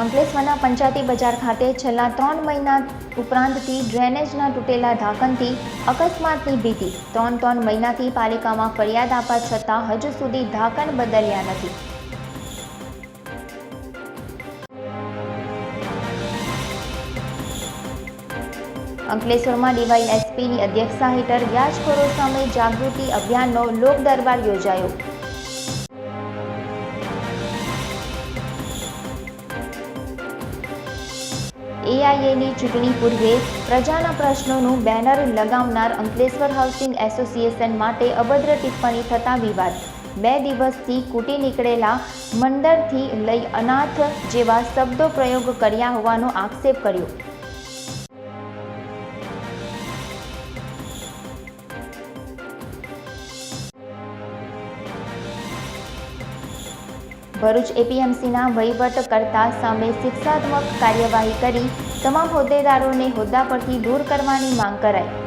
અંકલેશ્વરના પંચાયતી બજાર ખાતે છેલ્લા 3 મહિના ઉપરાંતથી ડ્રેનેજના તૂટેલા ઢાંકણથી અકસ્માતની ભીતિ। 3 મહિનાથી પાલિકામાં ફરિયાદ આપવા છતાં હજુ સુધી ઢાંકણ બદલ્યા નથી। અંકલેશ્વરમાં ડીવાયએસપીની અધ્યક્ષતા હેઠળ વ્યાજખોરો સામે જાગૃતિ અભિયાનનો લોક દરબાર યોજાયો। એઆઈએની ચૂંટણી પૂર્વે પ્રજાના પ્રશ્નોનું બેનર લગાવનાર અંકલેશ્વર હાઉસિંગ એસોસિએશન માટે અભદ્ર ટિપ્પણી થતા વિવાદ। 2 દિવસથી કૂટી નીકળેલા મંદિરથી લઈ અનાથ જેવા શબ્દો પ્રયોગ કર્યા હોવાનો આક્ષેપ કર્યો। ભરૂચ એપીએમસીના વહીવટકર્તા સામે શિક્ષાત્મક કાર્યવાહી કરી તમામ હોદ્દેદારોને હોદ્દા પરથી દૂર કરવાની માંગ કરાઈ।